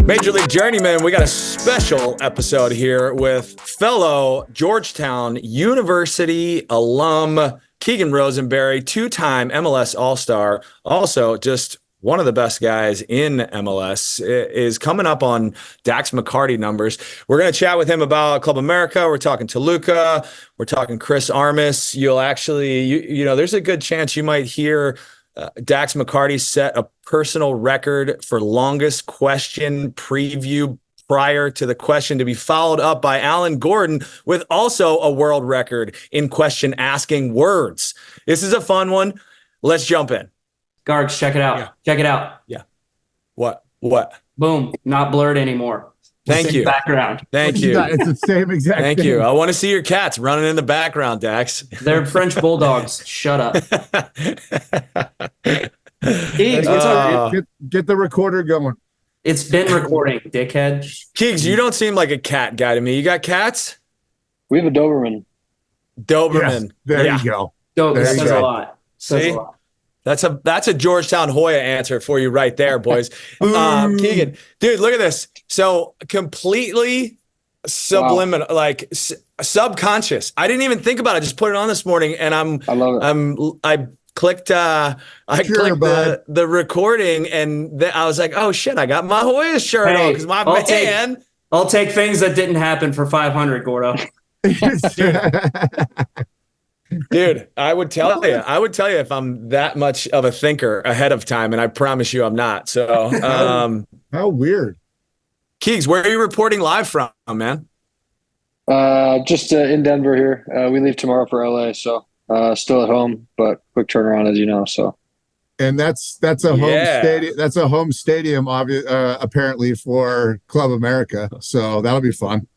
Major League Journeymen, we got a special episode here with fellow Georgetown University alum Keegan Rosenberry, two-time MLS All-Star, also just one of the best guys in MLS, is coming up on Dax McCarty numbers. We're going to chat with him about Club America. We're talking Toluca. We're talking Chris Armas. You'll actually, you know, there's a good chance you might hear Dax McCarty set a personal record for longest question preview prior to the question, to be followed up by Alan Gordon with also a world record in question asking words. This is a fun one. Let's jump in. Gargs, check it out. Yeah. Check it out. Yeah. What? Boom. Not blurred anymore. Thank you. Background. Thank you. It's the same exact Thank thing. you. I want to see your cats running in the background, Dax. They're French bulldogs. Shut up. Keegs, what's up, dude? Get the recorder going. It's been recording, dickhead. Keegs, you don't seem like a cat guy to me. You got cats? We have a Doberman. Doberman. Yes, there Yeah. you go. Dope. There Says you go. a lot. Says See? a lot. That's a Georgetown Hoya answer for you right there, boys. Keegan, dude, look at this. So completely subliminal, like subconscious. I didn't even think about it. Just put it on this morning, and I love it. I clicked the recording, and I was like, oh shit, I got my Hoya shirt on because my man. I'll take things that didn't happen for 500, Gordo. Dude, I would tell you if I'm that much of a thinker ahead of time, and I promise you I'm not. So, How weird. Keegs, where are you reporting live from, man? Just in Denver here. We leave tomorrow for LA, so still at home, but quick turnaround, as you know. So, and that's a home stadium. That's a home stadium, apparently for Club America. So that'll be fun.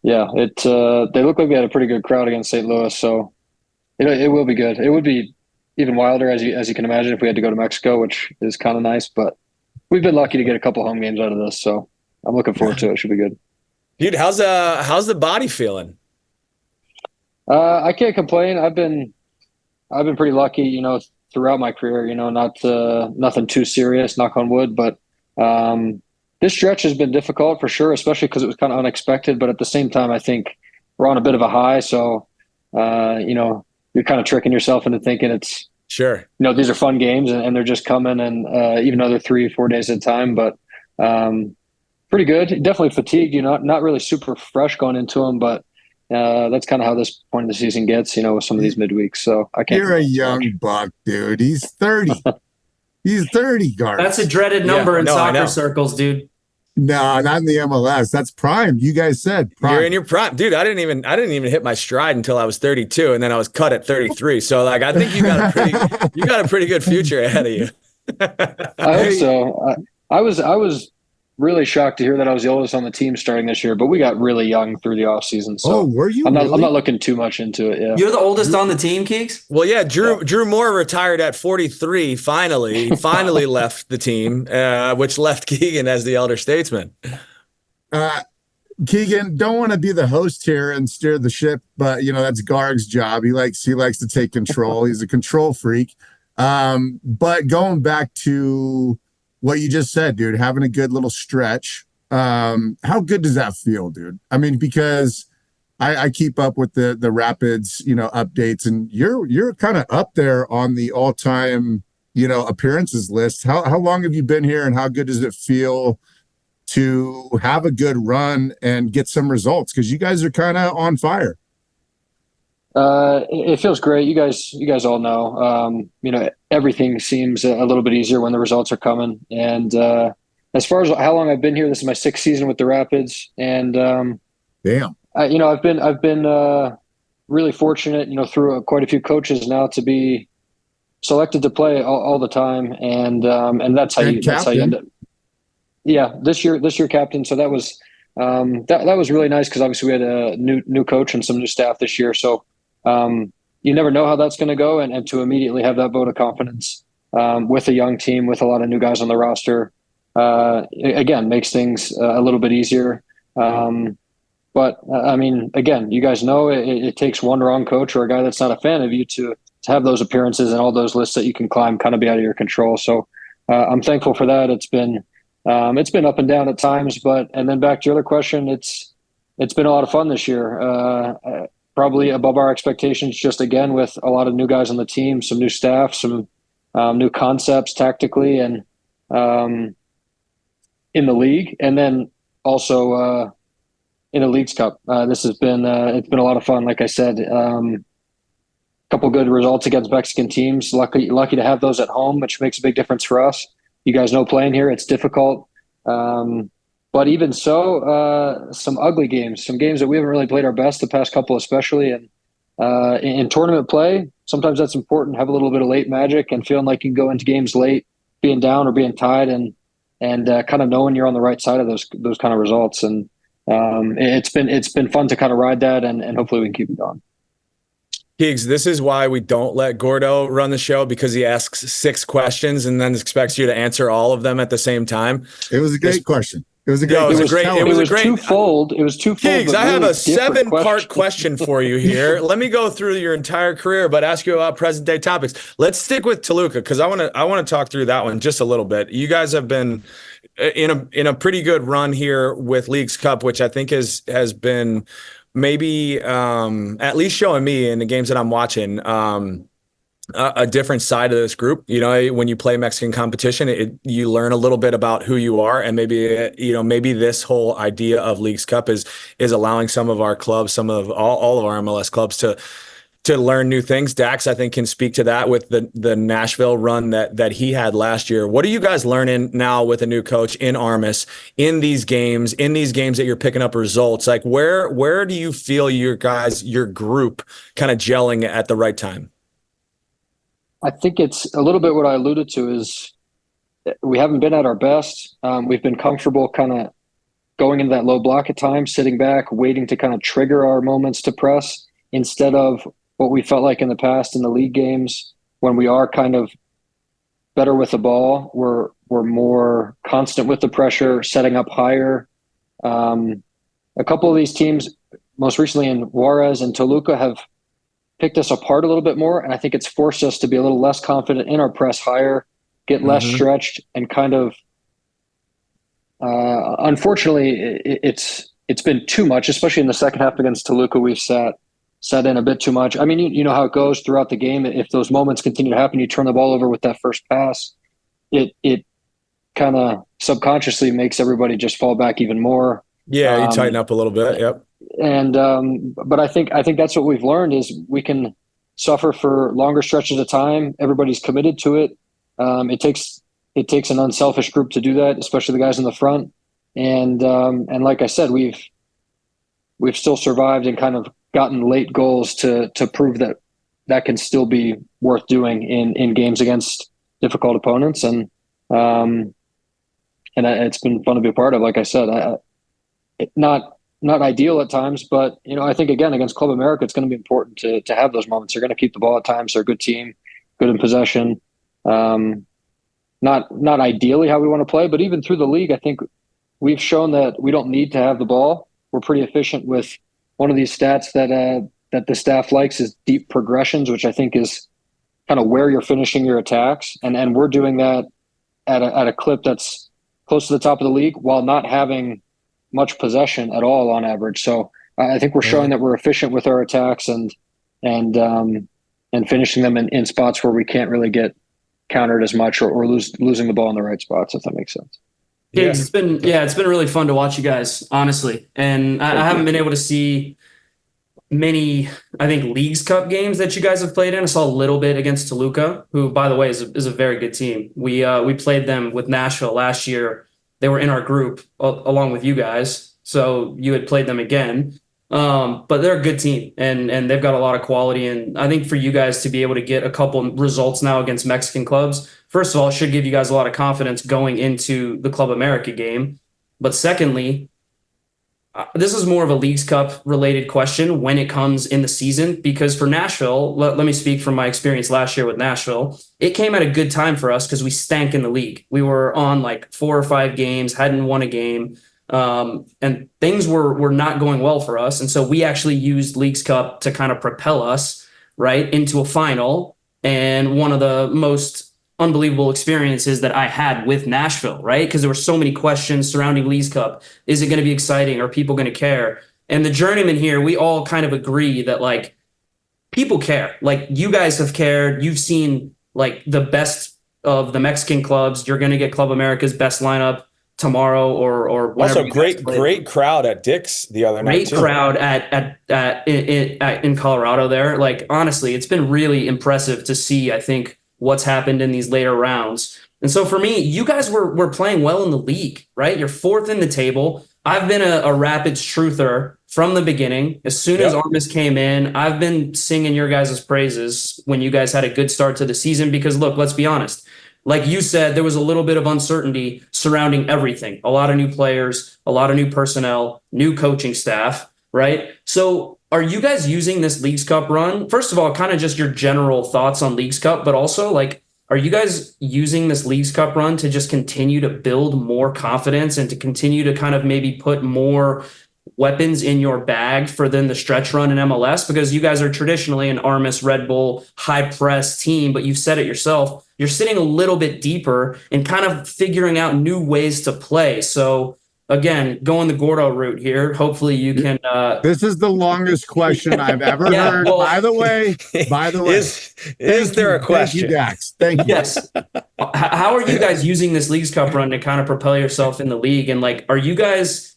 Yeah, they look like we had a pretty good crowd against St. Louis, so it will be good. It would be even wilder, as you can imagine, if we had to go to Mexico, which is kind of nice. But we've been lucky to get a couple home games out of this, so I'm looking forward to it. It should be good. Dude, how's the body feeling? I can't complain. I've been pretty lucky, you know, throughout my career. You know, not nothing too serious, knock on wood. But this stretch has been difficult for sure, especially because it was kind of unexpected. But at the same time, I think we're on a bit of a high. So, you know, you're kind of tricking yourself into thinking it's sure. You know, these are fun games and they're just coming, and even though they're 3 or 4 days at a time, but pretty good. Definitely fatigued. You know, not really super fresh going into them, but that's kind of how this point of the season gets, you know, with some of these midweeks. So I can't. You're a young buck, dude. He's 30. He's 30, Garth. That's a dreaded number in soccer circles, dude. No, not in the MLS. That's prime. You guys said prime. You're in your prime, dude. I didn't even hit my stride until I was 32, and then I was cut at 33. So, like, I think you got a pretty good future ahead of you. I hope so. I was really shocked to hear that I was the oldest on the team starting this year, but we got really young through the offseason. So were you? I'm not looking too much into it. Yeah. You're the oldest on the team, Keeks? Well, yeah, Drew Moore retired at 43. Finally left the team, which left Keegan as the elder statesman. Keegan, don't want to be the host here and steer the ship, but you know that's Garg's job. He likes to take control. He's a control freak. But going back to what you just said, dude, having a good little stretch. How good does that feel, dude? I mean, because I keep up with the Rapids, you know, updates, and you're kind of up there on the all-time, you know, appearances list. How long have you been here, and how good does it feel to have a good run and get some results? Because you guys are kind of on fire. It feels great. You guys all know, you know, everything seems a little bit easier when the results are coming. And as far as how long I've been here, this is my 6th season with the Rapids. And damn, you know, I've been really fortunate, you know, through quite a few coaches now to be selected to play all the time. And that's how you end up. Yeah, this year captain. So that was that was really nice, because obviously we had a new coach and some new staff this year. So you never know how that's going to go, and to immediately have that vote of confidence with a young team, with a lot of new guys on the roster, again, makes things a little bit easier. But I mean, again, you guys know it takes one wrong coach or a guy that's not a fan of you to have those appearances and all those lists that you can climb kind of be out of your control. So I'm thankful for that. It's been it's been up and down at times, and then back to your other question, it's been a lot of fun this year. Probably above our expectations, just again with a lot of new guys on the team, some new staff, some new concepts tactically, and in the league, and then also in the Leagues Cup. This has been it's been a lot of fun. Like I said, a couple good results against Mexican teams. Lucky to have those at home, which makes a big difference for us. You guys know playing here, it's difficult. But even so, some ugly games, some games that we haven't really played our best the past couple, especially. And in tournament play, sometimes that's important. Have a little bit of late magic and feeling like you can go into games late, being down or being tied, and kind of knowing you're on the right side of those kind of results. And it's been fun to kind of ride that, and hopefully we can keep it going. Keegs, this is why we don't let Gordo run the show, because he asks 6 questions and then expects you to answer all of them at the same time. It was a great question. It was a great. It was great. Twofold. It was twofold. Keegs, I have a 7-part question for you here. Let me go through your entire career, but ask you about present day topics. Let's stick with Toluca, because I want to talk through that one just a little bit. You guys have been in a pretty good run here with Leagues Cup, which I think has been maybe at least showing me in the games that I'm watching a different side of this group. You know, when you play Mexican competition, you learn a little bit about who you are, and maybe this whole idea of Leagues Cup is allowing some of our clubs, some of all of our MLS clubs to learn new things. Dax, I think, can speak to that with the Nashville run that he had last year. What are you guys learning now with a new coach in Armas in these games that you're picking up results? Like where do you feel your group kind of gelling at the right time? I think it's a little bit what I alluded to is we haven't been at our best. We've been comfortable kind of going into that low block at times, sitting back, waiting to kind of trigger our moments to press instead of what we felt like in the past in the league games when we are kind of better with the ball. We're more constant with the pressure, setting up higher. A couple of these teams, most recently in Juarez and Toluca, have picked us apart a little bit more, and I think it's forced us to be a little less confident in our press higher, get less stretched, and kind of unfortunately it's been too much, especially in the second half against Toluca. We've sat in a bit too much. I mean, you know how it goes throughout the game. If those moments continue to happen, you turn the ball over with that first pass, it kind of subconsciously makes everybody just fall back even more. Yeah, you tighten up a little bit. Yep. And but I think that's what we've learned is we can suffer for longer stretches of time. Everybody's committed to it. It takes an unselfish group to do that, especially the guys in the front. And like I said, we've still survived and kind of gotten late goals to prove that can still be worth doing in games against difficult opponents. And it's been fun to be a part of. Like I said, not ideal at times, but I think again against Club America, it's going to be important to have those moments. They're going to keep the ball at times. They're a good team, good in possession. Not ideally how we want to play, but even through the league, I think we've shown that we don't need to have the ball. We're pretty efficient with one of these stats that the staff likes is deep progressions, which I think is kind of where you're finishing your attacks, and we're doing that at a clip that's close to the top of the league while not having much possession at all on average. So I think we're showing that we're efficient with our attacks and finishing them in spots where we can't really get countered as much or losing the ball in the right spots, if that makes sense. Yeah. It's been really fun to watch you guys, honestly. And I haven't been able to see many, I think, Leagues Cup games that you guys have played in. I saw a little bit against Toluca, who, by the way, is a very good team. We played them with Nashville last year. They were in our group along with you guys, so you had played them again. But they're a good team, and they've got a lot of quality. And I think for you guys to be able to get a couple results now against Mexican clubs, first of all, it should give you guys a lot of confidence going into the Club America game. But secondly, this is more of a Leagues Cup related question when it comes in the season, because for Nashville, let me speak from my experience last year with Nashville. It came at a good time for us because we stank in the league. We were on like 4 or 5 games, hadn't won a game, and things were not going well for us. And so we actually used Leagues Cup to kind of propel us right into a final and one of the most unbelievable experiences that I had with Nashville, right? Because there were so many questions surrounding Leagues Cup. Is it going to be exciting? Are people going to care? And the Journeymen here, we all kind of agree that like people care. Like you guys have cared. You've seen like the best of the Mexican clubs. You're going to get Club America's best lineup tomorrow or whenever. Also, great crowd at Dick's the other night. Great crowd in Colorado there. Like honestly, it's been really impressive to see, I think, what's happened in these later rounds. And so for me, you guys were playing well in the league, right? You're fourth in the table. I've been a Rapids truther from the beginning. As soon as Armas came in, I've been singing your guys' praises when you guys had a good start to the season because, look, let's be honest. Like you said, there was a little bit of uncertainty surrounding everything. A lot of new players, a lot of new personnel, new coaching staff, right? So are you guys using this Leagues Cup run? First of all, kind of just your general thoughts on Leagues Cup, but also like, are you guys using this Leagues Cup run to just continue to build more confidence and to continue to kind of maybe put more weapons in your bag for then the stretch run in MLS? Because you guys are traditionally an Armas, Red Bull, high press team, but you've said it yourself, you're sitting a little bit deeper and kind of figuring out new ways to play. So again, going the Gordo route here, hopefully you can. This is the longest question I've ever heard. Well, by the way, is there a question? Thank you, Dax. Thank you. Yes. How are you guys using this Leagues Cup run to kind of propel yourself in the league? And like, are you guys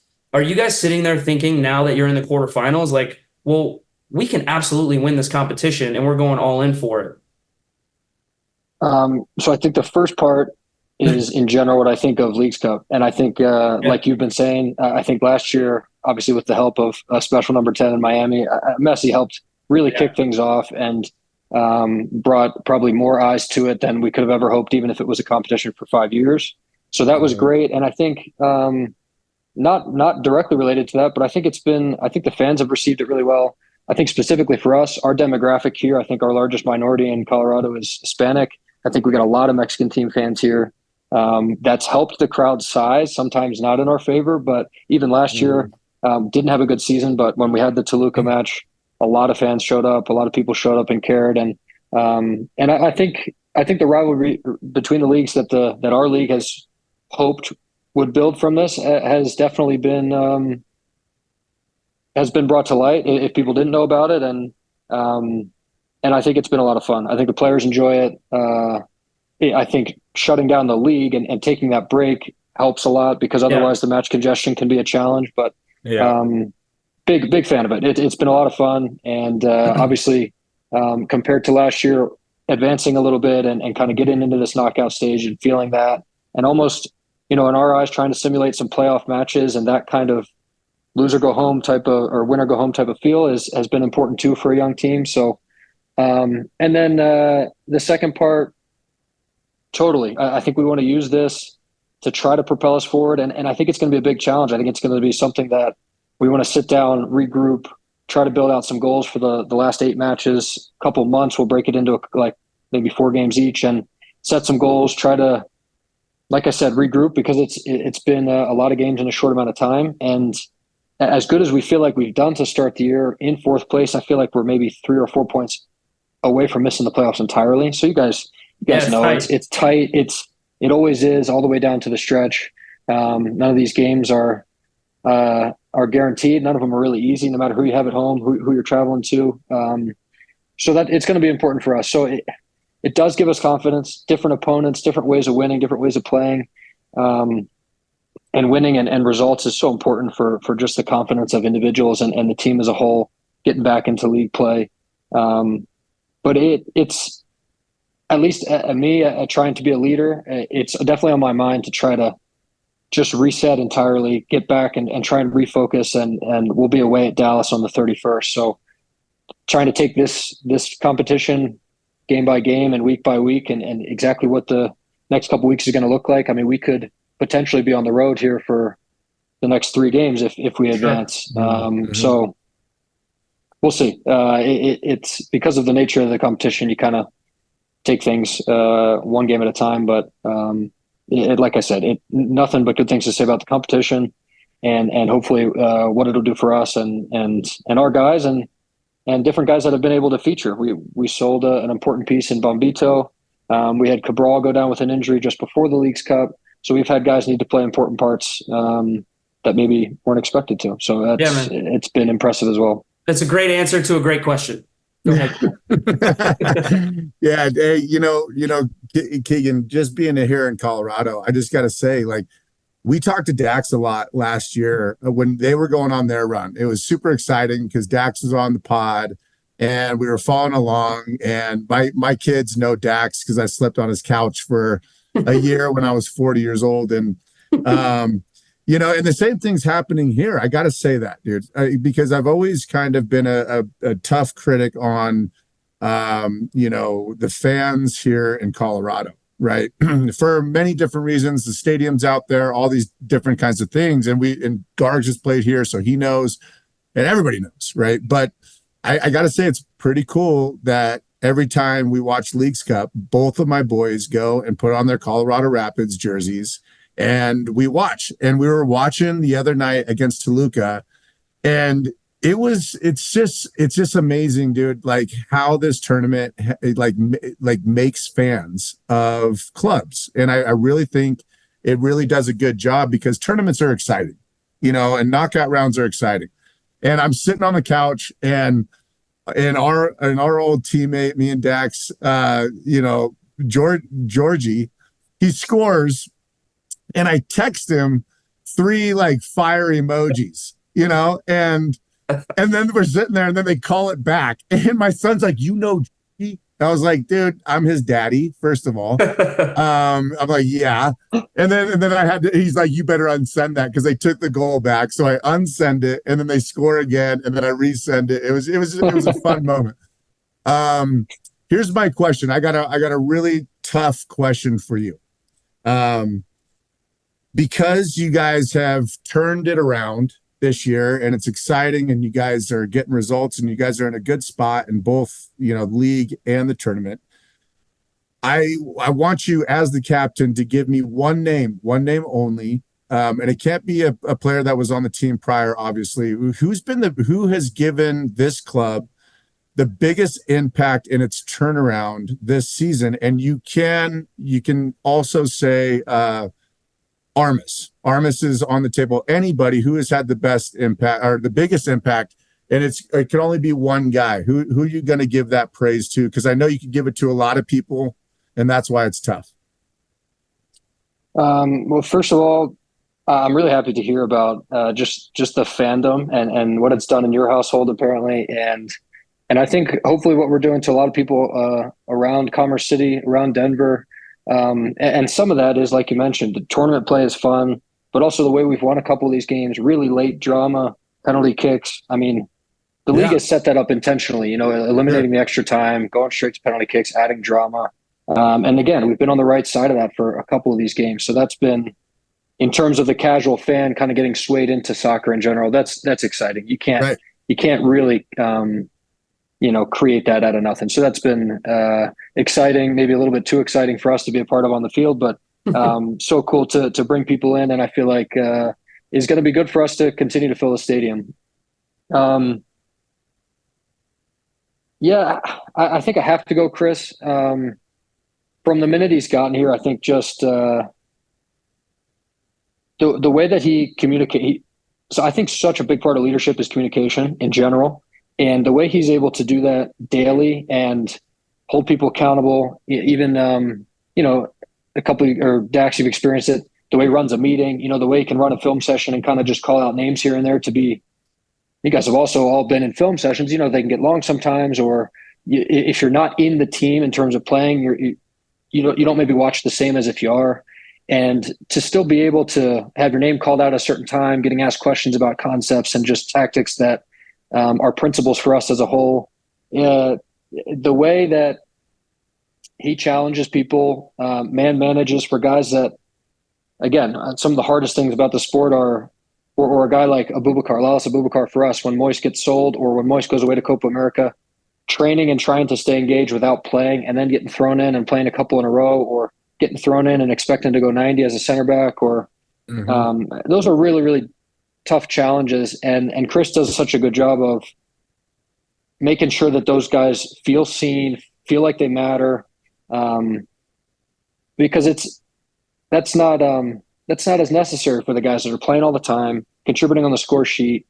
sitting there thinking now that you're in the quarterfinals, like, well, we can absolutely win this competition and we're going all in for it? So I think the first part is in general what I think of Leagues Cup. And I think, like you've been saying, I think last year, obviously with the help of special number 10 in Miami, Messi helped really kick things off and brought probably more eyes to it than we could have ever hoped, even if it was a competition for 5 years. So that was great. And I think not directly related to that, but I think the fans have received it really well. I think specifically for us, our demographic here, I think our largest minority in Colorado is Hispanic. I think we got a lot of Mexican team fans here. That's helped the crowd size, sometimes not in our favor, but even last year didn't have a good season. But when we had the Toluca match, a lot of fans showed up, a lot of people showed up and cared. And I think the rivalry between the leagues that our league has hoped would build from this has definitely been brought to light if people didn't know about it. And I think it's been a lot of fun. I think the players enjoy it. I think shutting down the league and taking that break helps a lot because otherwise the match congestion can be a challenge. But big fan of it. It's been a lot of fun. And obviously compared to last year, advancing a little bit and kind of getting into this knockout stage and feeling that and almost, in our eyes, trying to simulate some playoff matches and that kind of loser go home type of or winner go home type of feel has been important too for a young team. So, and then the second part, totally. I think we want to use this to try to propel us forward. And I think it's going to be a big challenge. I think it's going to be something that we want to sit down, regroup, try to build out some goals for the last 8 matches, a couple of months. We'll break it into like maybe 4 games each and set some goals, try to, like I said, regroup because it's been a lot of games in a short amount of time. And as good as we feel like we've done to start the year in 4th place, I feel like we're maybe 3 or 4 points away from missing the playoffs entirely. So you guys know it's tight. It always is all the way down to the stretch. None of these games are guaranteed. None of them are really easy, no matter who you have at home, who you're traveling to. So that it's going to be important for us. So it does give us confidence, different opponents, different ways of winning, different ways of playing. And winning and results is so important for just the confidence of individuals and the team as a whole getting back into league play. But it's at least me trying to be a leader. It's definitely on my mind to try to just reset entirely, get back and try and refocus. And we'll be away at Dallas on the 31st. So trying to take this competition game by game and week by week and exactly what the next couple weeks is going to look like. I mean, we could potentially be on the road here for the next 3 games if we advance. So we'll see. It's because of the nature of the competition, you kind of take things 1 game at a time. But like I said, nothing but good things to say about the competition and hopefully what it'll do for us and our guys and different guys that have been able to feature. We sold an important piece in Bombito. We had Cabral go down with an injury just before the Leagues Cup. So we've had guys need to play important parts that maybe weren't expected to. So it's been impressive as well. That's a great answer to a great question. Go ahead. Yeah. Hey, Keegan, just being here in Colorado, I just got to say, like, we talked to Dax a lot last year when they were going on their run. It was super exciting because Dax was on the pod and we were following along. And my kids know Dax because I slept on his couch for a year when I was 40 years old. And, and the same thing's happening here. I got to say that, dude, because I've always kind of been a tough critic on, the fans here in Colorado, right? For many different reasons. The stadium's out there, all these different kinds of things. And Gargs has played here, so he knows, and everybody knows, right? But I got to say, it's pretty cool that every time we watch Leagues Cup, both of my boys go and put on their Colorado Rapids jerseys and we watch. And we were watching the other night against Toluca, and it's just amazing, dude, like how this tournament like makes fans of clubs. And I really think it really does a good job because tournaments are exciting, and knockout rounds are exciting. And I'm sitting on the couch and our old teammate, me and Dax, Georgie, he scores and I text him 3 like fire emojis, and then we're sitting there and then they call it back. And my son's like, Georgie? I was like, dude, I'm his daddy, first of all. I'm like, yeah. And then he's like, you better unsend that because they took the goal back. So I unsend it and then they score again and then I resend it. It was a fun moment. Here's my question. I got a really tough question for you. Because you guys have turned it around this year and it's exciting and you guys are getting results and you guys are in a good spot in both, league and the tournament. I want you as the captain to give me one name only. And it can't be a player that was on the team prior, obviously, who has given this club the biggest impact in its turnaround this season. And you can also say, Armas is on the table. Anybody who has had the best impact or the biggest impact, and it can only be one guy. Who are you going to give that praise to? Because I know you can give it to a lot of people, and that's why it's tough. Well, first of all, I'm really happy to hear about just the fandom and what it's done in your household, apparently, and I think hopefully what we're doing to a lot of people around Commerce City, around Denver. And some of that is, like you mentioned, the tournament play is fun, but also the way we've won a couple of these games, really late drama, penalty kicks. I mean, the league has set that up intentionally, eliminating the extra time, going straight to penalty kicks, adding drama. And again, we've been on the right side of that for a couple of these games. So that's been, in terms of the casual fan kind of getting swayed into soccer in general, that's exciting. You can't really, create that out of nothing. So that's been exciting, maybe a little bit too exciting for us to be a part of on the field, but so cool to bring people in. And I feel like is going to be good for us to continue to fill the stadium. I think I have to go Chris. From the minute he's gotten here, I think just the way that he communicates. So I think such a big part of leadership is communication in general. And the way he's able to do that daily and hold people accountable, even, a couple or Dax, you've experienced it, the way he runs a meeting, the way he can run a film session and kind of just call out names here and there you guys have also all been in film sessions, they can get long sometimes, or if you're not in the team in terms of playing, you don't maybe watch the same as if you are. And to still be able to have your name called out at a certain time, getting asked questions about concepts and just tactics that are principles for us as a whole. The way that he challenges people, manages for guys that, again, some of the hardest things about the sport are, or a guy like Lalas Abubakar for us, when Moist gets sold or when Moist goes away to Copa America, training and trying to stay engaged without playing and then getting thrown in and playing a couple in a row, or getting thrown in and expecting to go 90 as a center back, or those are really, really tough challenges, and Chris does such a good job of making sure that those guys feel seen, feel like they matter, because that's not as necessary for the guys that are playing all the time, contributing on the score sheet,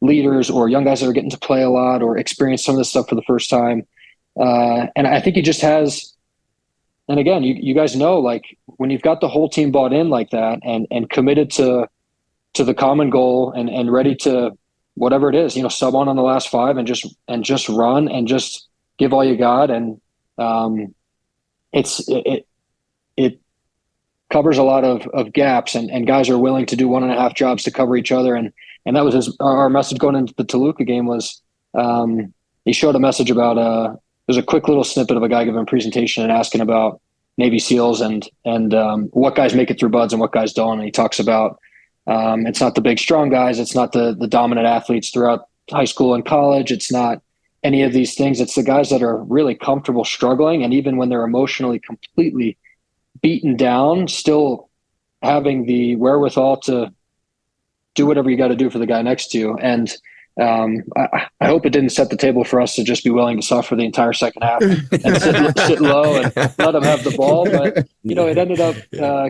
leaders or young guys that are getting to play a lot or experience some of this stuff for the first time. And I think he just has, and again, you guys know, like when you've got the whole team bought in like that and committed to the common goal and ready to whatever it is, sub on the last 5 and just run and just give all you got. And it covers a lot of gaps, and guys are willing to do 1.5 jobs to cover each other. And that was our message going into the Toluca game was, he showed a message about, there's a quick little snippet of a guy giving a presentation and asking about Navy SEALs and what guys make it through buds and what guys don't. And he talks about, it's not the big, strong guys. It's not the dominant athletes throughout high school and college. It's not any of these things. It's the guys that are really comfortable struggling. And even when they're emotionally completely beaten down, still having the wherewithal to do whatever you got to do for the guy next to you. And I hope it didn't set the table for us to just be willing to suffer the entire second half and sit low and let them have the ball. But, it ended up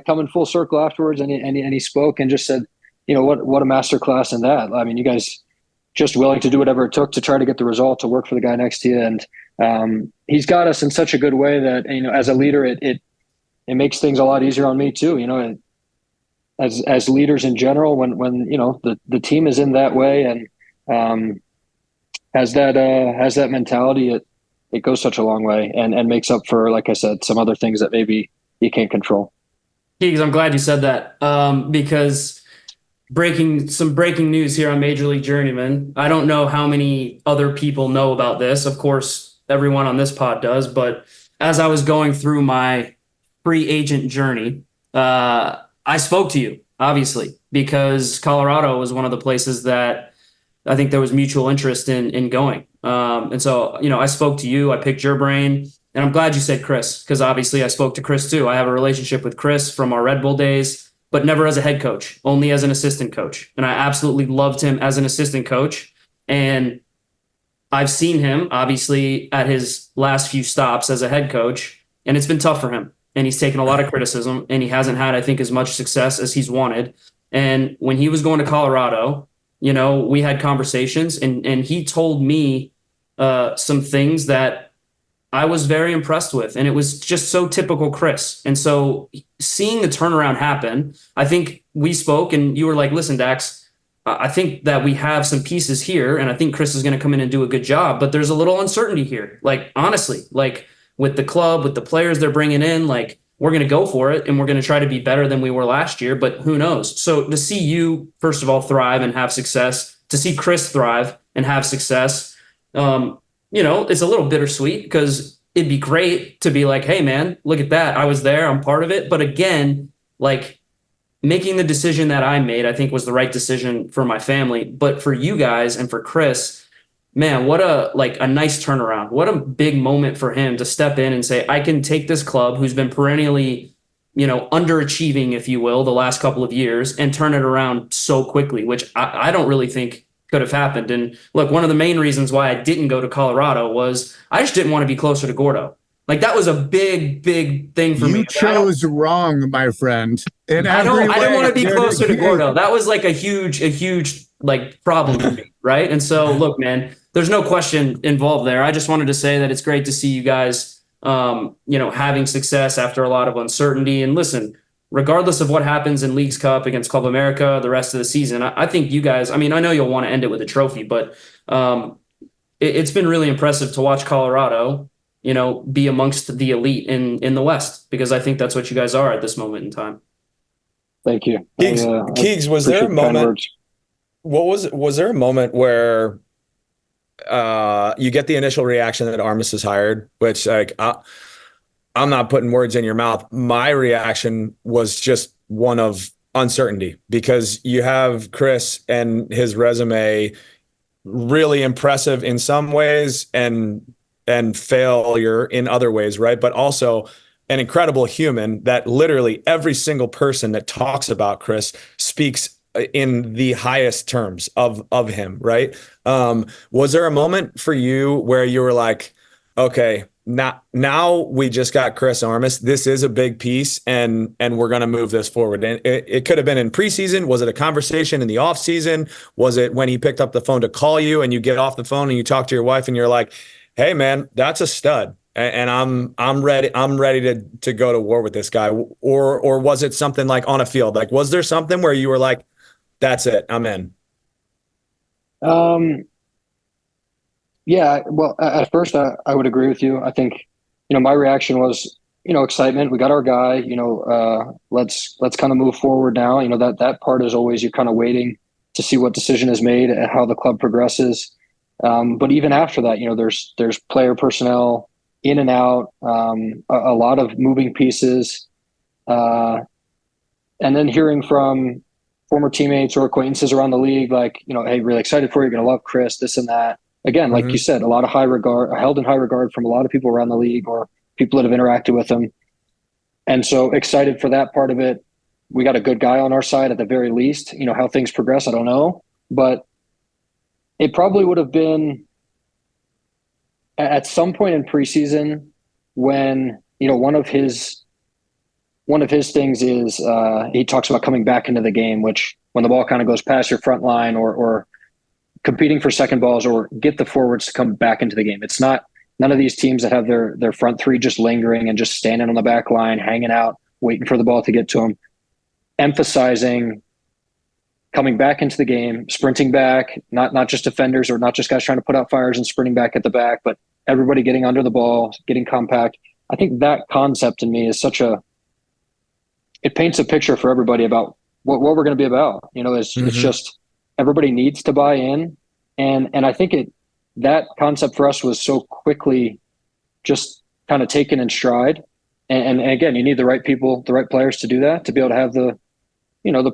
coming full circle afterwards. And he spoke and just said, what a masterclass in that. I mean, you guys just willing to do whatever it took to try to get the result, to work for the guy next to you. And he's got us in such a good way that, as a leader, it makes things a lot easier on me too. As leaders in general, when the team is in that way and has that mentality, it goes such a long way and makes up for, like I said, some other things that maybe you can't control. Keegs, I'm glad you said that, because some breaking news here on Major League Journeymen. I don't know how many other people know about this. Of course, everyone on this pod does, but as I was going through my free agent journey, I spoke to you, obviously, because Colorado was one of the places that I think there was mutual interest in going. And so, I spoke to you, I picked your brain, and I'm glad you said Chris, because obviously I spoke to Chris too. I have a relationship with Chris from our Red Bull days, but never as a head coach, only as an assistant coach. And I absolutely loved him as an assistant coach. And I've seen him, obviously, at his last few stops as a head coach, and it's been tough for him. And he's taken a lot of criticism, and he hasn't had, I think, as much success as he's wanted. And when he was going to Colorado, we had conversations, and he told me some things that I was very impressed with. And it was just so typical Chris. And so seeing the turnaround happen, I think we spoke and you were like, listen, Dax, I think that we have some pieces here, and I think Chris is going to come in and do a good job, but there's a little uncertainty here. Like, honestly, like with the club, with the players they're bringing in, like we're going to go for it and we're going to try to be better than we were last year, but who knows? So to see you, first of all, thrive and have success, to see Chris thrive and have success, it's a little bittersweet, because it'd be great to be like, hey man, look at that. I was there. I'm part of it. But again, like making the decision that I made, I think was the right decision for my family. But for you guys and for Chris, man, what a nice turnaround. What a big moment for him to step in and say, I can take this club who's been perennially, underachieving, if you will, the last couple of years, and turn it around so quickly, which I don't really think could have happened. And look, one of the main reasons why I didn't go to Colorado was I just didn't want to be closer to Gordo. Like, that was a big, big thing for me. You chose wrong, my friend. I didn't want to be closer to Gordo. That was like a huge problem for me, right? And so, look, man, there's no question involved there. I just wanted to say that it's great to see you guys, having success after a lot of uncertainty. And listen, regardless of what happens in Leagues Cup against Club America the rest of the season, I think you guys, I know you'll want to end it with a trophy, but it's been really impressive to watch Colorado, be amongst the elite in the West, because I think that's what you guys are at this moment in time. Thank you. Keegs, was there a moment? Was there a moment where you get the initial reaction that Armas is hired, which I'm not putting words in your mouth. My reaction was just one of uncertainty, because you have Chris and his resume really impressive in some ways and failure in other ways, right? But also an incredible human that literally every single person that talks about Chris speaks in the highest terms of him, right? Was there a moment for you where you were like, okay, now we just got Chris Armas. This is a big piece, and we're going to move this forward. And it could have been in preseason. Was it a conversation in the offseason? Was it when he picked up the phone to call you and you get off the phone and you talk to your wife and you're like, hey man, that's a stud. And I'm ready. I'm ready to go to war with this guy. Or was it something like on a field? Like, was there something where you were like, that's it, I'm in? Yeah, well, at first I would agree with you. I think, my reaction was, excitement. We got our guy, let's kind of move forward now. That part is always, you're kind of waiting to see what decision is made and how the club progresses. But even after that, there's player personnel in and out, a lot of moving pieces. And then hearing from former teammates or acquaintances around the league, like, hey, really excited for you. You're going to love Chris, this and that. Again, like you said, a lot of held in high regard from a lot of people around the league or people that have interacted with him. And so excited for that part of it. We got a good guy on our side at the very least. How things progress, I don't know. But it probably would have been at some point in preseason when, one of his things is he talks about coming back into the game, which when the ball kind of goes past your front line or competing for second balls or get the forwards to come back into the game. It's not none of these teams that have their front three just lingering and just standing on the back line, hanging out, waiting for the ball to get to them, emphasizing coming back into the game, sprinting back, not just defenders or not just guys trying to put out fires and sprinting back at the back, but everybody getting under the ball, getting compact. I think that concept in me is it paints a picture for everybody about what we're going to be about. It's just everybody needs to buy in. And I think that concept for us was so quickly just kind of taken in stride. And again, you need the right people, the right players to do that, to be able to have the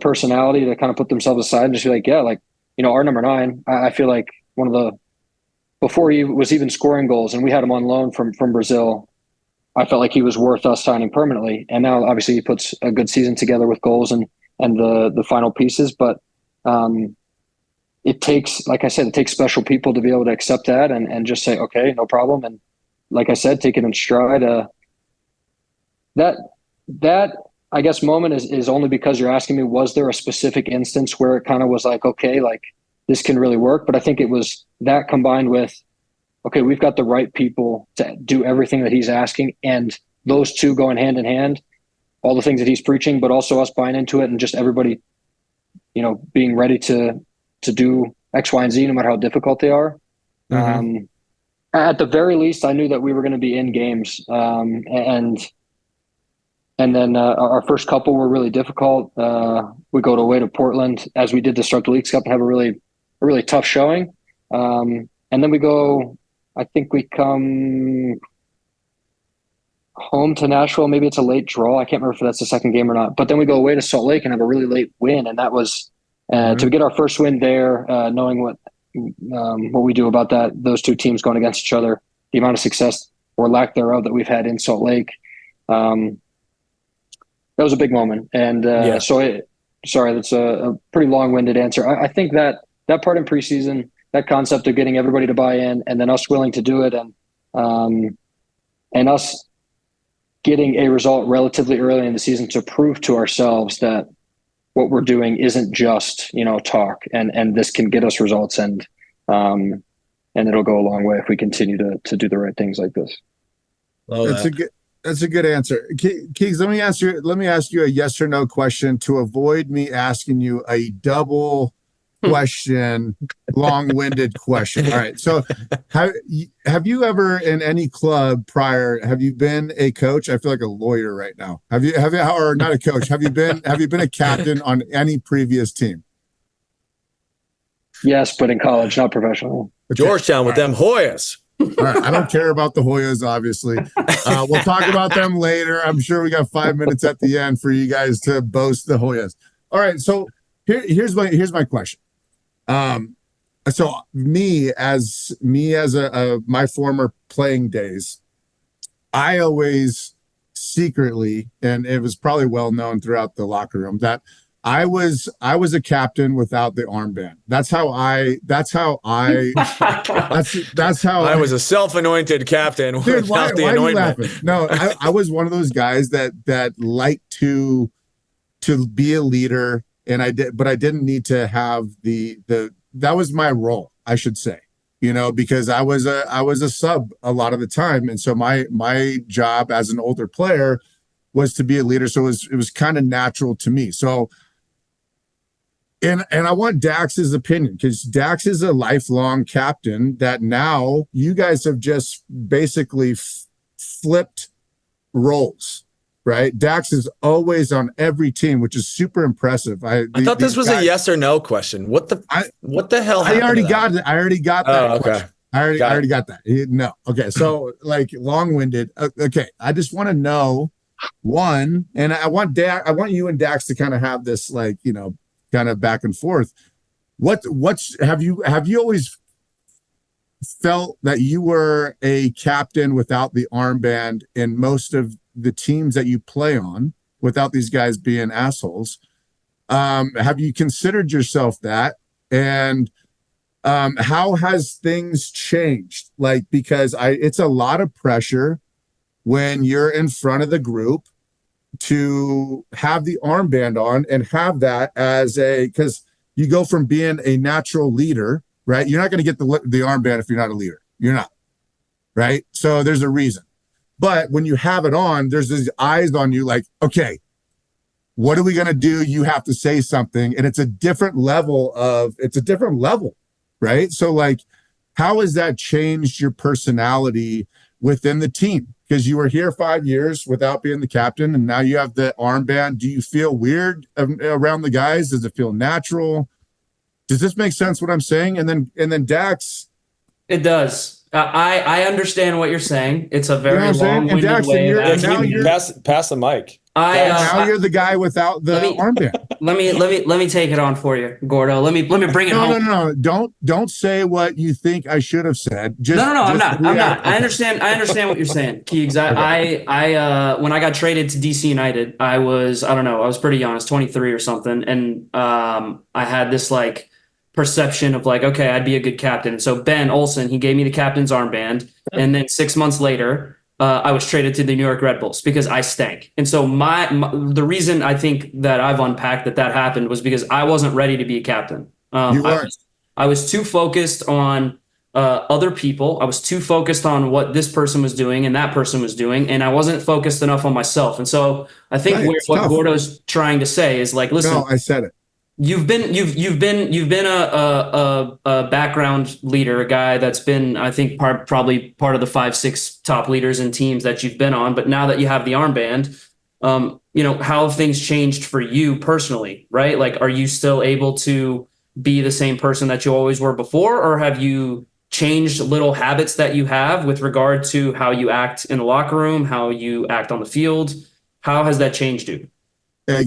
personality to kind of put themselves aside and just be like, yeah, like, our number 9, I feel like before he was even scoring goals and we had him on loan from Brazil, I felt like he was worth us signing permanently. And now obviously he puts a good season together with goals and the final pieces. But it takes, like I said, it takes special people to be able to accept that and just say, okay, no problem. And like I said, take it in stride. That I guess moment is only because you're asking me, was there a specific instance where it kind of was like, okay, like this can really work? But I think it was that combined with, okay, we've got the right people to do everything that he's asking. And those two going hand in hand, all the things that he's preaching, but also us buying into it and just everybody, being ready to do X, Y, and Z, no matter how difficult they are. At the very least, I knew that we were going to be in games. And then our first couple were really difficult. We go away to Portland as we did to start the Leagues Cup and have a really tough showing. And then we go, I think we come home to Nashville. Maybe it's a late draw. I can't remember if that's the second game or not. But then we go away to Salt Lake and have a really late win. And that was to get our first win there, knowing what we do about that, those two teams going against each other, the amount of success or lack thereof that we've had in Salt Lake. That was a big moment. And sorry, that's a pretty long-winded answer. I think that part in preseason, that concept of getting everybody to buy in and then us willing to do it and us getting a result relatively early in the season to prove to ourselves that what we're doing isn't just, talk and this can get us results and it'll go a long way if we continue to do the right things like this. That's a good answer. Keegs, let me ask you a yes or no question to avoid me asking you a double question, long-winded question. All right. So have you ever in any club prior, have you been a coach? I feel like a lawyer right now. Have you or not a coach? Have you been a captain on any previous team? Yes, but in college, not professional. Okay. Georgetown with them Hoyas. All right. I don't care about the Hoyas, obviously. We'll talk about them later. I'm sure we got 5 minutes at the end for you guys to boast the Hoyas. All right. So here's my question. So me as my former playing days, I always secretly, and it was probably well known throughout the locker room, that was a captain without the armband. That's how I was a self-anointed captain without the anointment. Are you laughing? No, I was one of those guys that liked to be a leader, and I did, but I didn't need to have that was my role, I should say, because I was a sub a lot of the time. And so my job as an older player was to be a leader. So it was kind of natural to me. So, and I want Dax's opinion, because Dax is a lifelong captain that now you guys have just basically flipped roles, right? Dax is always on every team, which is super impressive. I thought this was a yes or no question. What the hell happened? I already got it. I already got that. Oh, okay. Question. I already got that. No. Okay. So like long-winded. Okay. I just want to know one, and I want you and Dax to kind of have this, like, kind of back and forth. Have you always felt that you were a captain without the armband in most of the teams that you play on, without these guys being assholes? Have you considered yourself that? And how has things changed? Like, because it's a lot of pressure when you're in front of the group to have the armband on and have that because you go from being a natural leader, right? You're not going to get the armband if you're not a leader. You're not, right? So there's a reason. But when you have it on, there's these eyes on you like, okay, what are we going to do? You have to say something. And it's a different level, right? So like, how has that changed your personality within the team? Because you were here 5 years without being the captain, and now you have the armband. Do you feel weird around the guys? Does it feel natural? Does this make sense what I'm saying? And then Dax. It does. I understand what you're saying. It's a very long-winded way. Pass the mic. Now you're the guy without the armband. Let me take it on for you, Gordo. Let me bring it home. No. Don't say what you think I should have said. No, I'm not. Okay. I understand what you're saying, Keegs. I when I got traded to DC United, I was pretty young. I was 23 or something, and I had this like perception of like, okay, I'd be a good captain. And so Ben Olsen, he gave me the captain's armband, and then 6 months later, I was traded to the New York Red Bulls because I stank. And so the reason I think that I've unpacked that happened was because I wasn't ready to be a captain. I was too focused on other people. I was too focused on what this person was doing and that person was doing, and I wasn't focused enough on myself. And so I think what Gordo's trying to say is like, listen, no, I said it. You've been a background leader, a guy that's been, I think, probably part of the 5-6 top leaders in teams that you've been on. But now that you have the armband, how have things changed for you personally, right? Like, are you still able to be the same person that you always were before, or have you changed little habits that you have with regard to how you act in the locker room, how you act on the field? How has that changed you?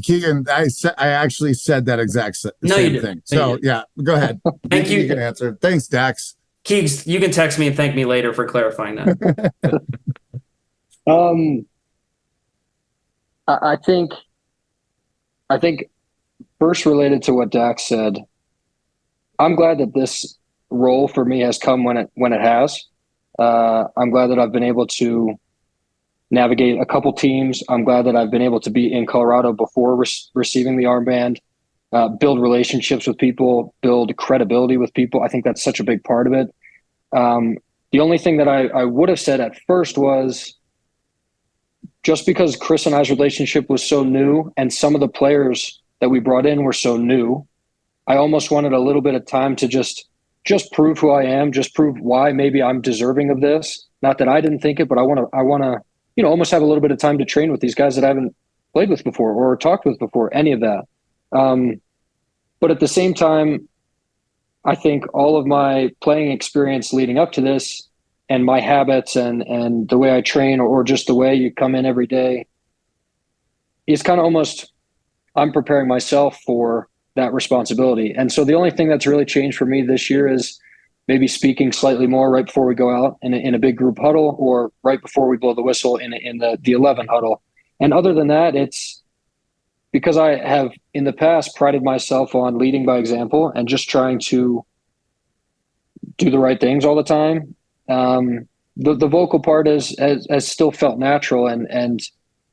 Keegan, I actually said that exact same thing. So yeah, go ahead. Thank you. You can answer. Thanks, Dax. Keegs, you can text me and thank me later for clarifying that. I think first, related to what Dax said, I'm glad that this role for me has come when it has. I'm glad that I've been able to navigate a couple teams. I'm glad that I've been able to be in Colorado before receiving the armband, build relationships with people, build credibility with people. I think that's such a big part of it. The only thing that I would have said at first was, just because Chris and I's relationship was so new and some of the players that we brought in were so new, I almost wanted a little bit of time to just prove who I am, just prove why maybe I'm deserving of this. Not that I didn't think it, but I want to almost have a little bit of time to train with these guys that I haven't played with before or talked with before, any of that. But at the same time, I think all of my playing experience leading up to this and my habits and the way I train, or just the way you come in every day, is kind of almost, I'm preparing myself for that responsibility. And so the only thing that's really changed for me this year is maybe speaking slightly more right before we go out in a big group huddle, or right before we blow the whistle in the 11 huddle. And other than that, it's because I have in the past prided myself on leading by example and just trying to do the right things all the time. The vocal part has still felt natural, and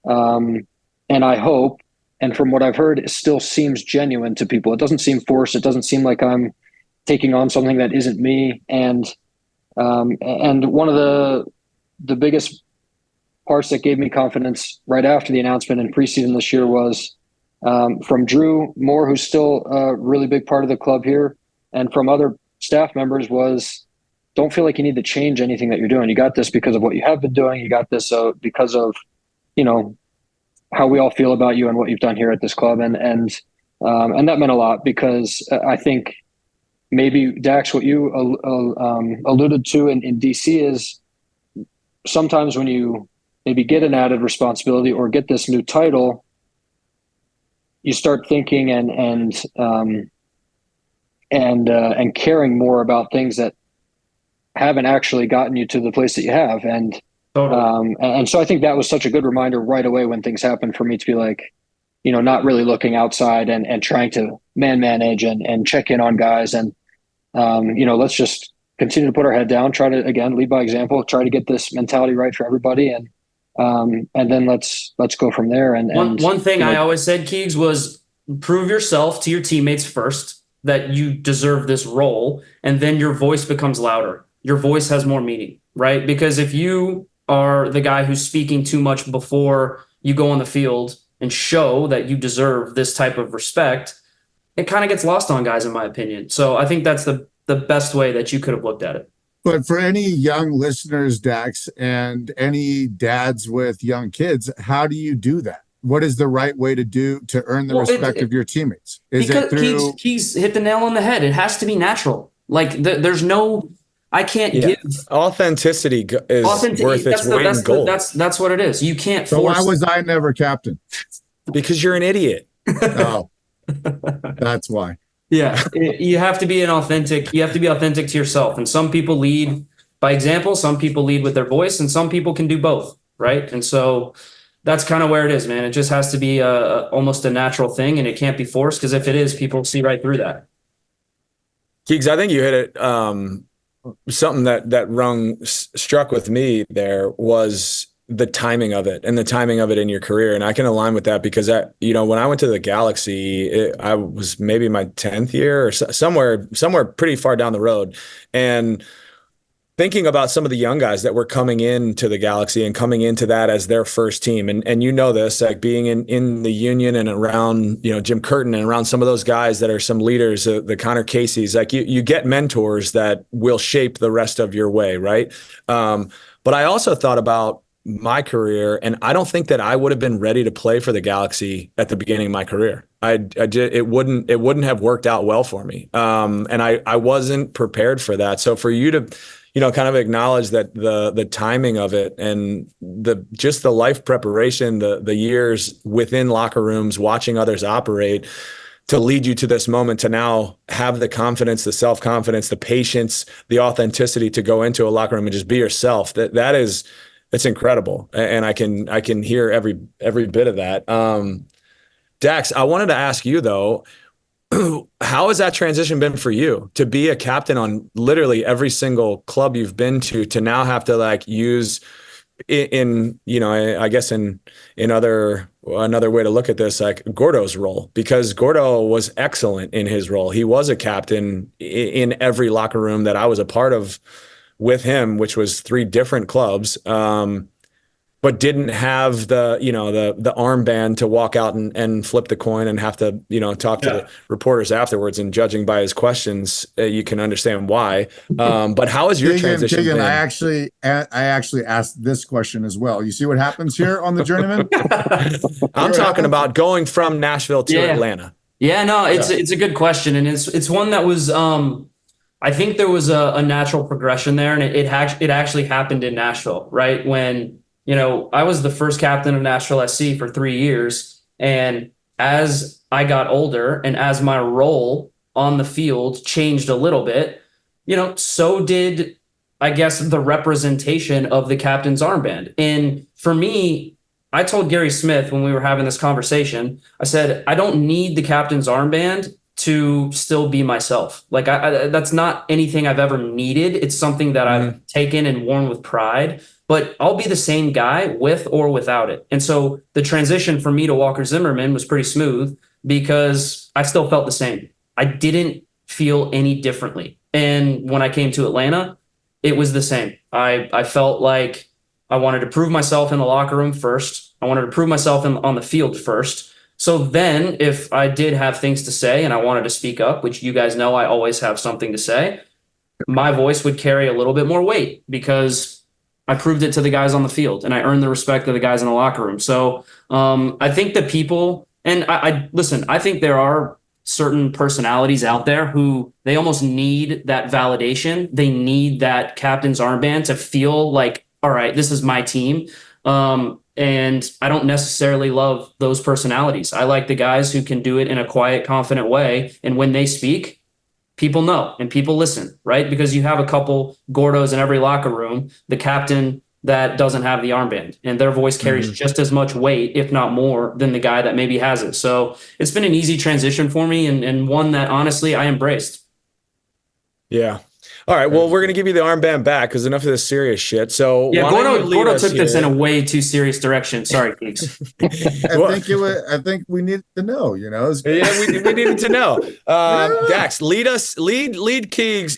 I hope, and from what I've heard, it still seems genuine to people. It doesn't seem forced. It doesn't seem like I'm taking on something that isn't me. And one of the biggest parts that gave me confidence right after the announcement in preseason this year was from Drew Moore, who's still a really big part of the club here, and from other staff members was, don't feel like you need to change anything that you're doing. You got this because of what you have been doing. You got this because of, how we all feel about you and what you've done here at this club. And that meant a lot, because I think maybe, Dax, what you alluded to in DC is sometimes when you maybe get an added responsibility or get this new title, you start thinking and caring more about things that haven't actually gotten you to the place that you have. And totally. And so I think that was such a good reminder right away when things happened for me to be like, not really looking outside and trying to manage and check in on guys. And, let's just continue to put our head down, try to, again, lead by example, try to get this mentality right for everybody. And then let's go from there. And one thing I always said, Keegs, was prove yourself to your teammates first that you deserve this role, and then your voice becomes louder. Your voice has more meaning, right? Because if you are the guy who's speaking too much before you go on the field and show that you deserve this type of respect, it kind of gets lost on guys, in my opinion. So I think that's the best way that you could have looked at it. But for any young listeners, Dax, and any dads with young kids, how do you do that? What is the right way to do to earn the respect of your teammates? Is it through... He's hit the nail on the head. It has to be natural. Like there's no... I can't give authenticity is worth its weight in gold. That's what it is. You can't force. So why was I never captain? Because you're an idiot. Oh, that's why. Yeah, you have to be authentic to yourself. And some people lead by example, some people lead with their voice, and some people can do both, right? And so that's kind of where it is, man. It just has to be almost a natural thing, and it can't be forced, because if it is, people see right through that. Keegs, I think you hit it. Something that struck with me there was the timing of it, and the timing of it in your career. And I can align with that, because when I went to the Galaxy, I was maybe my 10th year or somewhere pretty far down the road. And thinking about some of the young guys that were coming into the Galaxy and coming into that as their first team. And this, like being in the Union and around, Jim Curtin and around some of those guys that are some leaders, the Connor Caseys, like you get mentors that will shape the rest of your way. Right. But I also thought about my career, and I don't think that I would have been ready to play for the Galaxy at the beginning of my career. It wouldn't have worked out well for me. And I wasn't prepared for that. So for you to, kind of acknowledge that the timing of it, and just the life preparation, the years within locker rooms, watching others operate, to lead you to this moment, to now have the confidence, the self-confidence, the patience, the authenticity to go into a locker room and just be yourself. It's incredible. And I can hear every bit of that. Dax, I wanted to ask you though, how has that transition been for you to be a captain on literally every single club you've been to now have to use I guess in another way to look at this, like Gordo's role, because Gordo was excellent in his role. He was a captain in every locker room that I was a part of with him, which was 3 different clubs. But didn't have the armband to walk out and flip the coin and have to, talk to the reporters afterwards. And judging by his questions, you can understand why. But how has your transition been? I actually asked this question as well. You see what happens here on the Journeymen? I'm talking about going from Nashville to Atlanta. Yeah, no, it's a good question. And it's one that was, I think there was a natural progression there. And it actually happened in Nashville, right? When, I was the first captain of Nashville SC for 3 years. And as I got older and as my role on the field changed a little bit, so did, I guess, the representation of the captain's armband. And for me, I told Gary Smith when we were having this conversation, I said, I don't need the captain's armband to still be myself. Like that's not anything I've ever needed. It's something that I've taken and worn with pride, but I'll be the same guy with or without it. And so the transition for me to Walker Zimmerman was pretty smooth because I still felt the same. I didn't feel any differently. And when I came to Atlanta, it was the same. I felt like I wanted to prove myself in the locker room first. I wanted to prove myself on the field first. So then if I did have things to say and I wanted to speak up, which you guys know I always have something to say, my voice would carry a little bit more weight because I proved it to the guys on the field and I earned the respect of the guys in the locker room. So I think that people, and I listen, I think there are certain personalities out there who they almost need that validation. They need that captain's armband to feel like, all right, this is my team. And I don't necessarily love those personalities. I like the guys who can do it in a quiet, confident way. And when they speak, people know and people listen, right? Because you have a couple Gordos in every locker room, the captain that doesn't have the armband, and their voice carries just as much weight, if not more, than the guy that maybe has it. So it's been an easy transition for me and one that honestly I embraced. Yeah. All right. Well, we're going to give you the armband back because enough of this serious shit. So yeah, Gordo took this in a way too serious direction. Sorry, Keeks. I think we needed to know, Yeah, we needed to know. Dax, lead Keegs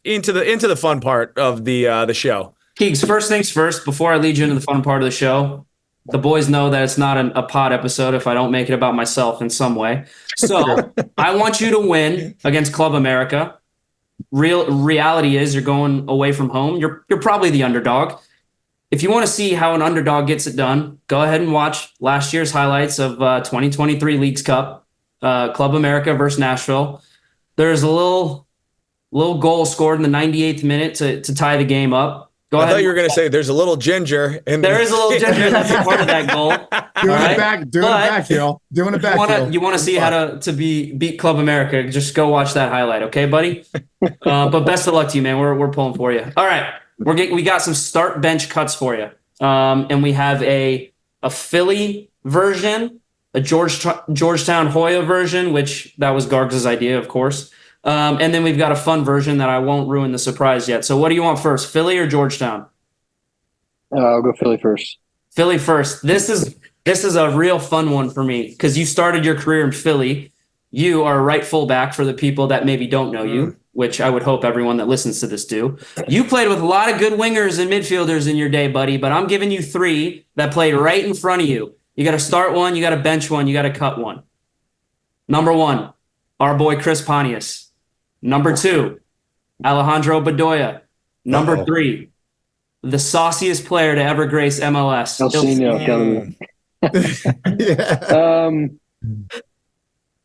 into the fun part of the show. Keegs, first things first, before I lead you into the fun part of the show, the boys know that it's not a pod episode if I don't make it about myself in some way. So I want you to win against Club America. Reality is you're going away from home. You're probably the underdog. If you want to see how an underdog gets it done, go ahead and watch last year's highlights of 2023 Leagues Cup, Club America versus Nashville. There's a little goal scored in the 98th minute to tie the game up. I thought you were going to say there's a little ginger. There is a little ginger that's a part of that goal. Doing it back, You want to see how to beat Club America? Just go watch that highlight, okay, buddy? But best of luck to you, man. We're pulling for you. All right, we got some start bench cuts for you, and we have a Philly version, a Georgetown Hoya version, which that was Gargs' idea, of course. And then we've got a fun version that I won't ruin the surprise yet. So what do you want first, Philly or Georgetown? I'll go Philly first. Philly first. This is a real fun one for me because you started your career in Philly. You are a right fullback for the people that maybe don't know you, which I would hope everyone that listens to this do. You played with a lot of good wingers and midfielders in your day, buddy, but I'm giving you three that played right in front of you. You got to start one, you got to bench one, you got to cut one. Number one, our boy Chris Pontius. Number two, Alejandro Bedoya. Number three, the sauciest player to ever grace MLS. Ilsinho.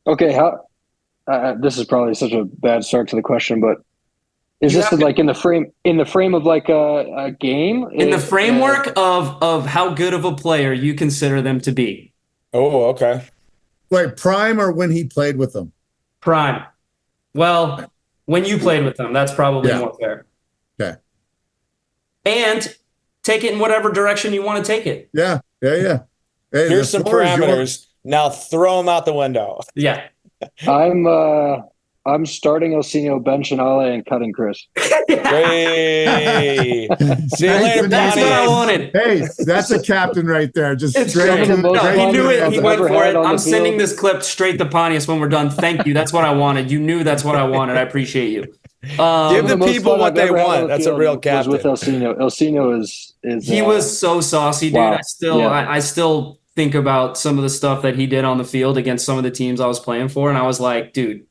Okay, this is probably such a bad start to the question, but is this like in the frame of like a game? In the framework of how good of a player you consider them to be. Oh, okay. Wait, prime or when he played with them? Prime. Well, when you played with them, that's probably more fair. Okay. And take it in whatever direction you want to take it. Yeah. Hey, here's some parameters. Now throw them out the window. Yeah. I'm starting Ilsinho, benching Ale, and cutting Chris. Hey. See you later, That's what I wanted. Hey, that's a captain right there. Just straight. He knew it. He went for it. I'm sending this clip straight to Pontius when we're done. Thank you. That's what I wanted. You knew that's what I wanted. I appreciate you. Give the people what they want. That's a real captain. With Ilsinho is he was so saucy, dude. Wow. I still think about some of the stuff that he did on the field against some of the teams I was playing for, and I was like, dude,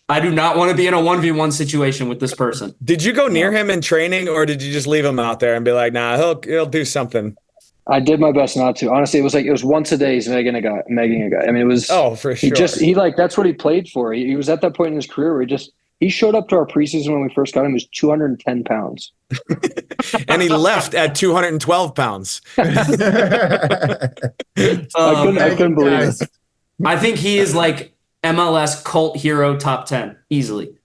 I do not want to be in a 1v1 situation with this person. Did you go near him in training, or did you just leave him out there and be like, nah, he'll do something? I did my best not to. Honestly, it was once a day he's megging a guy. I mean, it was. Oh, for sure. That's what he played for. He was at that point in his career where he showed up to our preseason when we first got him. He was 210 pounds. And he left at 212 pounds. I couldn't believe it. I think he is like MLS cult hero top 10 easily.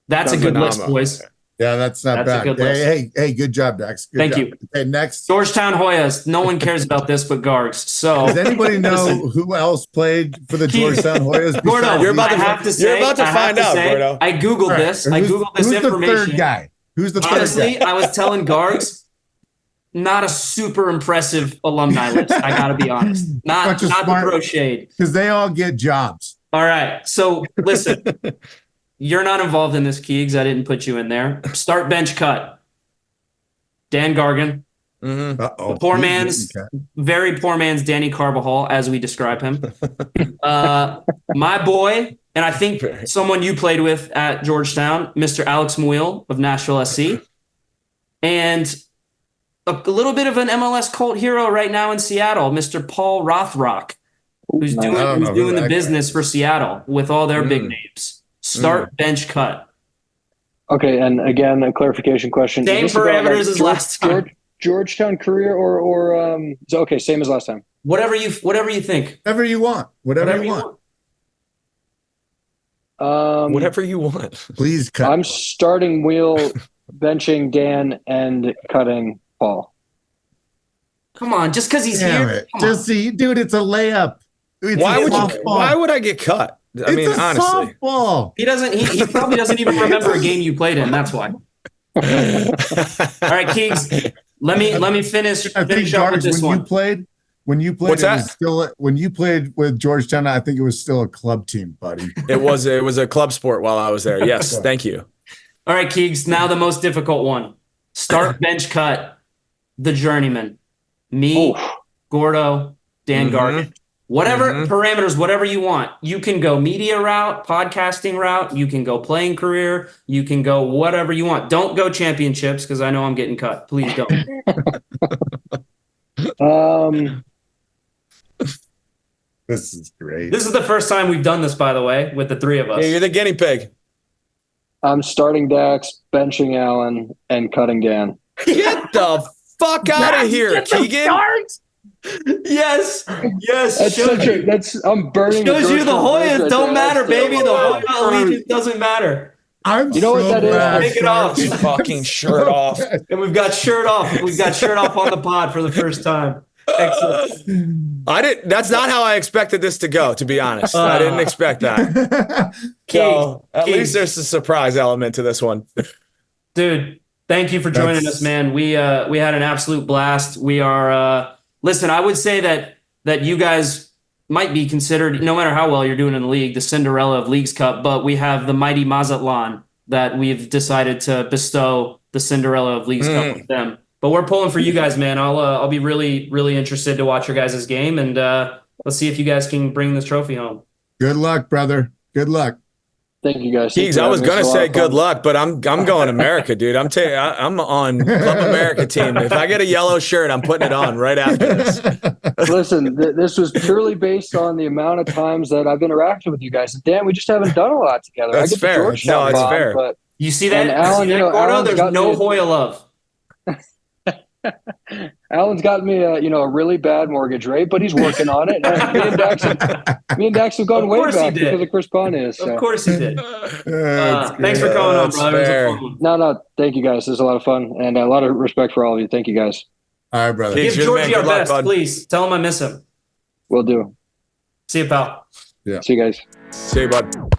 That's a good list, boys. Yeah, that's not That's a bad. good list. Hey, good job, Dex. Good Thank job. you. Okay, next. Georgetown Hoyas. No one cares about this but Gargs. So Does anybody know who else played for the Georgetown Hoyas? Gordo, You're about to find out, Gordo. I Googled this. I Googled this information. Who's the third guy? Who's the third Honestly, guy? I was telling Gargs, not a super impressive alumni list. I got to be honest. Not the pro shade. Because they all get jobs. All right. So listen, you're not involved in this, Keegs. I didn't put you in there. Start, bench, cut. Dan Gargan. Mm-hmm. Very poor man's Danny Carvajal, as we describe him. My boy, and I think someone you played with at Georgetown, Mr. Alex Muyl of Nashville SC. And a little bit of an MLS cult hero right now in Seattle, Mr. Paul Rothrock, who's doing the business for Seattle with all their big names. Start, bench, cut. Okay, and again, a clarification question. Same parameters as last time. Georgetown career or okay, same as last time. Whatever you think. Whatever you want. Whatever you want. Whatever you want. Please cut. I'm starting Muyl, benching Dan, and cutting Paul. Come on, just because he's here. Dude, it's a layup. Why would I get cut? I mean, honestly, softball. He probably doesn't even remember a game you played in. That's why. All right, Keegs. Let me finish up with this one. When you played with Georgetown, I think it was still a club team, buddy. It was a club sport while I was there. Yes, thank you. All right, Keegs. Now the most difficult one. Start, bench, cut. The Journeymen. Me, Gordo, Dan Gargan. Whatever parameters, whatever you want. You can go media route, podcasting route. You can go playing career. You can go whatever you want. Don't go championships because I know I'm getting cut. Please don't. This is great. This is the first time we've done this, by the way, with the three of us. Yeah, you're the guinea pig. I'm starting Dax, benching Allen, and cutting Dan. Get the fuck out of here, Keegan. Yes. I'm burning. Shows you the Hoyas don't matter, baby. The Hoya allegiance doesn't matter. What that is? Take it off. Fucking shirt off. And we've got shirt off. We've got shirt off on the pod for the first time. Excellent. That's not how I expected this to go, to be honest. I didn't expect that. So at least there's a surprise element to this one. Dude, thank you for joining us, man. We had an absolute blast. We are listen, I would say that you guys might be considered, no matter how well you're doing in the league, the Cinderella of Leagues Cup, but we have the mighty Mazatlan that we've decided to bestow the Cinderella of Leagues Cup with them. But we're pulling for you guys, man. I'll be really, really interested to watch your guys' game, and let's see if you guys can bring this trophy home. Good luck, brother. Good luck. Thank you, guys. Keegs, I was gonna say good luck, but I'm going America, dude. I'm on Club America team. If I get a yellow shirt, I'm putting it on right after this. Listen, this was purely based on the amount of times that I've interacted with you guys. And Dan, we just haven't done a lot together. That's fair. No, it's fair. But you see that, Alan, Gordo? There's no Hoya love. Alan's got me a really bad mortgage rate, but he's working on it. Me and Dax have gone way back because of Chris Pontius. So. Of course he did. Thanks for coming on, brother. No, thank you guys. This is a lot of fun and a lot of respect for all of you. Thank you guys. All right, brother. Give Georgie our best, please. Tell him I miss him. Will do. See you, pal. Yeah. See you guys. See you, bud.